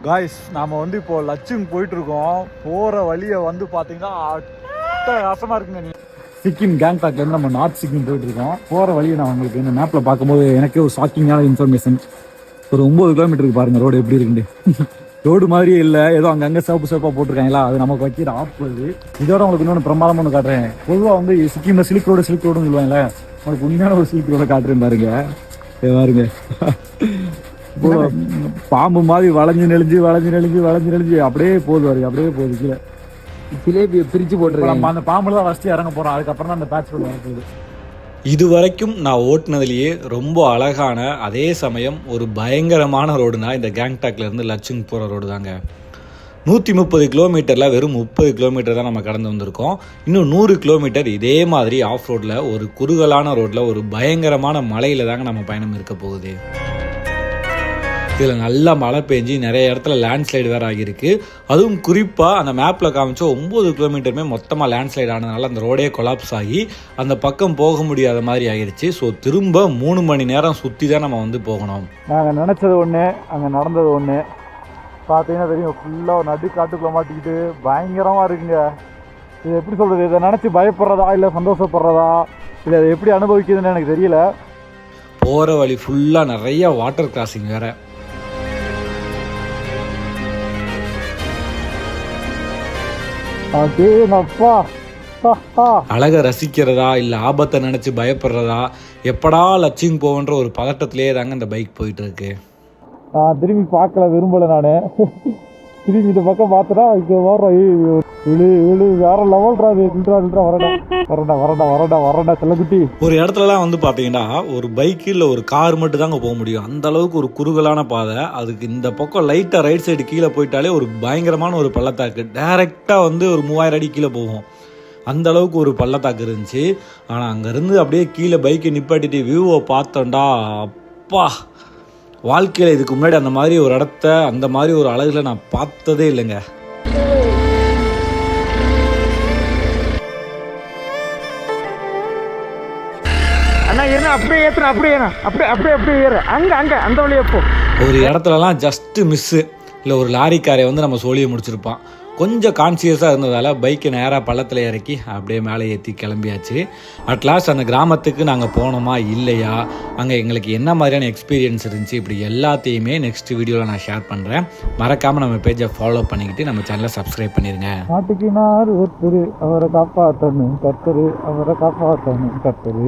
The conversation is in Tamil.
காய்ஸ் நாம் வந்து இப்போ லட்சுங் போயிட்டுருக்கோம். போகிற வழியை வந்து பார்த்தீங்கன்னா அட்டகாசமாக இருக்குங்க. சிக்கிம் கேங்டாக்லேருந்து நம்ம நார்த் சிக்கிம் போயிட்டுருக்கோம். போகிற வழியை நான் உங்களுக்கு இந்த மேப்பில் பார்க்கும்போது எனக்கே ஒரு ஷாக்கிங்கான இன்ஃபர்மேஷன். ஒரு 9 கிலோமீட்டருக்கு பாருங்கள் ரோடு எப்படி இருக்குன்னு. ரோடு மாதிரியே இல்லை, ஏதோ அங்கங்கே சிவப்பாக போட்டிருக்காங்களா, அது நமக்கு வைக்கிற ஆப்புது. இதோட உங்களுக்கு இன்னொன்று பிரமாதம் ஒன்று காட்டுறேன். பொதுவாக வந்து சிக்கிமில் சில்க் ரோடுன்னு சொல்லுவாங்களே, உங்களுக்கு உண்மையான ஒரு சில்க் ரோட காட்டுறேன் பாருங்க. பாருங்க பாம்பு மாதிரி வளைஞ்சு நெளிஞ்சு அப்படியே போகுது பாருங்க, அப்படியே போகுது கீழே. ஜிலேபியை பிரித்து போட்டுருக்கோம். நம்ம அந்த பாம்புல தான் ஃபஸ்ட்டு இறங்க போகிறோம், அதுக்கப்புறம் தான் அந்த பேட்ச் ரோடு வரப்போகுது. இது வரைக்கும் நான் ஓட்டுனதுலேயே ரொம்ப அழகான அதே சமயம் ஒரு பயங்கரமான ரோடுனா இந்த கேங்டாக்லேருந்து லச்சுங் போகிற ரோடு தாங்க. 130 கிலோமீட்டரில் வெறும் 30 கிலோமீட்டர் தான் நம்ம கடந்து வந்திருக்கோம். இன்னும் 100 கிலோமீட்டர் இதே மாதிரி ஆஃப் ரோடில் ஒரு குறுகலான ரோட்டில் ஒரு பயங்கரமான மலையில் தாங்க நம்ம பயணம் இருக்க போகுது. இதில் நல்லா மழை பெஞ்சு நிறைய இடத்துல லேண்ட்ஸ்லைடு வேறு ஆகியிருக்கு. அதுவும் குறிப்பாக அந்த மேப்பில் காமிச்ச 9 கிலோமீட்டருமே மொத்தமாக லேண்ட்ஸ்லைடு ஆனதுனால அந்த ரோடே கொலாப்ஸ் ஆகி அந்த பக்கம் போக முடியாத மாதிரி ஆகிடுச்சு. ஸோ திரும்ப 3 மணி நேரம் சுற்றி தான் நம்ம வந்து போகணும். நாங்கள் நினச்சது ஒன்று, அங்கே நடந்தது ஒன்று. பார்த்தீங்கன்னா தெரியும், ஃபுல்லாக நடு காட்டுக்குள்ளே மாட்டிக்கிட்டு பயங்கரமாக இருக்குங்க. இது எப்படி சொல்கிறது, இதை நினச்சி பயப்படுறதா இல்லை சந்தோஷப்படுறதா இல்லை அதை எப்படி அனுபவிக்குதுன்னு எனக்கு தெரியல. போகிற வழி ஃபுல்லாக நிறைய வாட்டர் கிராசிங் வேறு. அழகை ரசிக்கிறதா இல்லை ஆபத்தை நினச்சி பயப்படுறதா, எப்படா லட்சிங் போவன்ற ஒரு பதட்டத்திலே தாங்க இந்த பைக் போயிட்டு இருக்கு. நான் திரும்பி பார்க்கல விரும்பலை. நான் திரும்பி இந்த பக்கம் பார்த்தனா இங்கே வரோம், வேற லெவல்ரா, வரடா செல்லக்குட்டி. ஒரு இடத்துலலாம் வந்து பார்த்தீங்கன்னா ஒரு பைக்கு இல்லை ஒரு கார் மட்டும் தாங்க போக முடியும், அந்த அளவுக்கு ஒரு குறுகலான பாதை. அதுக்கு இந்த பக்கம் லைட்டாக ரைட் சைடு கீழே போயிட்டாலே ஒரு பயங்கரமான ஒரு பள்ளத்தாக்கு, டைரெக்டாக வந்து ஒரு 3000 அடி கீழே போகும். அந்த அளவுக்கு ஒரு பள்ளத்தாக்கு இருந்துச்சு. ஆனால் அங்கேருந்து அப்படியே கீழே பைக்கை நிப்பாட்டிட்டு வியூவை பார்த்தோண்டா, அப்பா, வாழ்க்கையில் இதுக்கு முன்னாடி அந்த மாதிரி ஒரு இடத்த அந்த மாதிரி ஒரு அழகில் நான் பார்த்ததே இல்லைங்க. ஒரு இடத்துலலாம் ஜஸ்ட்டு மிஸ்ஸு இல்லை ஒரு லாரிக்காரை வந்து நம்ம சோழியை முடிச்சிருப்பான். கொஞ்சம் கான்சியஸாக இருந்ததால் பைக்கை நேராக பள்ளத்தில் இறக்கி அப்படியே மேலே ஏற்றி கிளம்பியாச்சு. அட்லாஸ்ட் அந்த கிராமத்துக்கு நாங்கள் போனோமா இல்லையா, அங்கே எங்களுக்கு என்ன மாதிரியான எக்ஸ்பீரியன்ஸ் இருந்துச்சு, இப்படி எல்லாத்தையுமே நெக்ஸ்ட் வீடியோவில் நான் ஷேர் பண்ணுறேன். மறக்காமல் நம்ம பேஜை ஃபாலோ பண்ணிக்கிட்டு நம்ம சேனலை சப்ஸ்கிரைப் பண்ணிடுங்க. நாட்டுக்கு நார் ஒருத்தர், அவரை காப்பாற்றணும் கர்த்தர், அவரை காப்பாற்றணும் கர்த்தர்.